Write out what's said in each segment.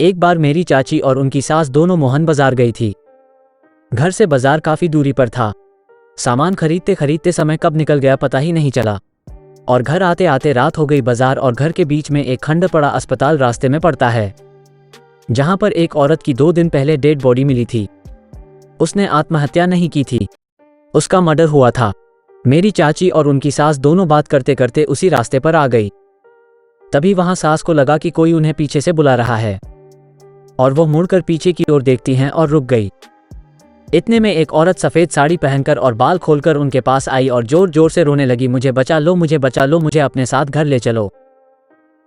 एक बार मेरी चाची और उनकी सास दोनों मोहन बाजार गई थी। घर से बाजार काफी दूरी पर था। सामान खरीदते खरीदते समय कब निकल गया पता ही नहीं चला और घर आते आते रात हो गई। बाजार और घर के बीच में एक खंड पड़ा अस्पताल रास्ते में पड़ता है, जहां पर एक औरत की 2 दिन पहले डेड बॉडी मिली थी। उसने आत्महत्या नहीं की थी, उसका मर्डर हुआ था। मेरी चाची और उनकी सास दोनों बात करते करते उसी रास्ते पर आ गई। तभी वहां सास को लगा कि कोई उन्हें पीछे से बुला रहा है और वो मुड़कर पीछे की ओर देखती हैं और रुक गई। इतने में एक औरत सफ़ेद साड़ी पहनकर और बाल खोलकर उनके पास आई और जोर जोर से रोने लगी, मुझे बचा लो, मुझे बचा लो, मुझे अपने साथ घर ले चलो।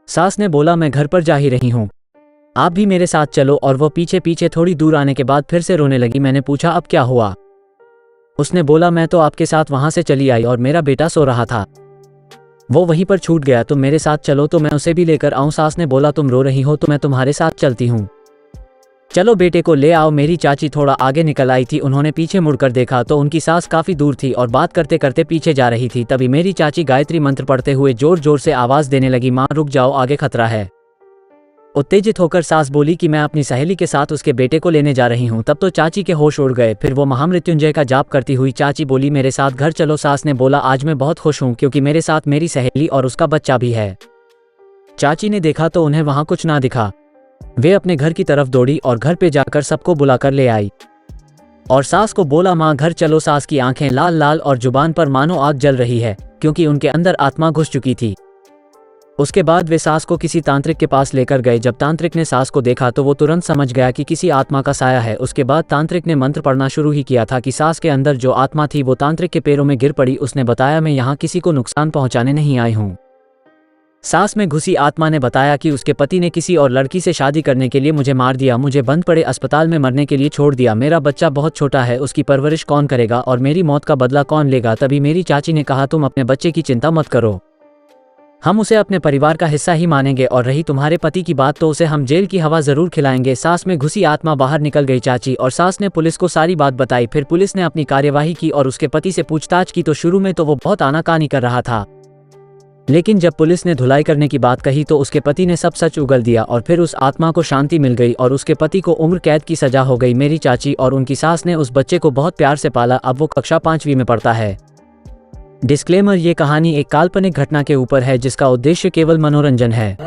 सास ने बोला, मैं घर पर जा ही रही हूँ, आप भी मेरे साथ चलो। और वो पीछे पीछे थोड़ी दूर आने के बाद फिर से रोने लगी। मैंने पूछा, अब क्या हुआ? उसने बोला, मैं तो आपके साथ वहां से चली आई और मेरा बेटा सो रहा था, वो वहीं पर छूट गया, तुम मेरे साथ चलो तो मैं उसे भी लेकर आऊं। सास ने बोला, तुम रो रही हो तो मैं तुम्हारे साथ चलती हूँ, चलो बेटे को ले आओ। मेरी चाची थोड़ा आगे निकल आई थी। उन्होंने पीछे मुड़कर देखा तो उनकी सास काफी दूर थी और बात करते करते पीछे जा रही थी। तभी मेरी चाची गायत्री मंत्र पढ़ते हुए जोर जोर से आवाज देने लगी, माँ रुक जाओ, आगे खतरा है। उत्तेजित होकर सास बोली कि मैं अपनी सहेली के साथ उसके बेटे को लेने जा रही हूँ। तब तो चाची के होश उड़ गए। फिर वो महामृत्युंजय का जाप करती हुई चाची बोली, मेरे साथ घर चलो। सास ने बोला, आज मैं बहुत खुश हूँ क्योंकि मेरे साथ मेरी सहेली और उसका बच्चा भी है। चाची ने देखा तो उन्हें वहां कुछ ना दिखा। वे अपने घर की तरफ दौड़ी और घर पे जाकर सबको बुलाकर ले आई और सास को बोला, माँ घर चलो। सास की आंखें लाल लाल और जुबान पर मानो आग जल रही है क्योंकि उनके अंदर आत्मा घुस चुकी थी। उसके बाद वे सास को किसी तांत्रिक के पास लेकर गए। जब तांत्रिक ने सास को देखा तो वो तुरंत समझ गया कि किसी आत्मा का साया है। उसके बाद तांत्रिक ने मंत्र पढ़ना शुरू ही किया था कि सास के अंदर जो आत्मा थी वो तांत्रिक के पैरों में गिर पड़ी। उसने बताया, मैं यहाँ किसी को नुकसान पहुंचाने नहीं आई हूँ। सास में घुसी आत्मा ने बताया कि उसके पति ने किसी और लड़की से शादी करने के लिए मुझे मार दिया, मुझे बंद पड़े अस्पताल में मरने के लिए छोड़ दिया। मेरा बच्चा बहुत छोटा है, उसकी परवरिश कौन करेगा और मेरी मौत का बदला कौन लेगा? तभी मेरी चाची ने कहा, तुम अपने बच्चे की चिंता मत करो, हम उसे अपने परिवार का हिस्सा ही मानेंगे और रही तुम्हारे पति की बात तो उसे हम जेल की हवा जरूर खिलाएंगे। सास में घुसी आत्मा बाहर निकल गई। चाची और सास ने पुलिस को सारी बात बताई। फिर पुलिस ने अपनी कार्यवाही की और उसके पति से पूछताछ की तो शुरू में तो वो बहुत आनाकानी कर रहा था, लेकिन जब पुलिस ने धुलाई करने की बात कही तो उसके पति ने सब सच उगल दिया और फिर उस आत्मा को शांति मिल गई और उसके पति को उम्र कैद की सजा हो गई। मेरी चाची और उनकी सास ने उस बच्चे को बहुत प्यार से पाला। अब वो कक्षा 5वीं में पढ़ता है। डिस्क्लेमर, ये कहानी एक काल्पनिक घटना के ऊपर है जिसका उद्देश्य केवल मनोरंजन है।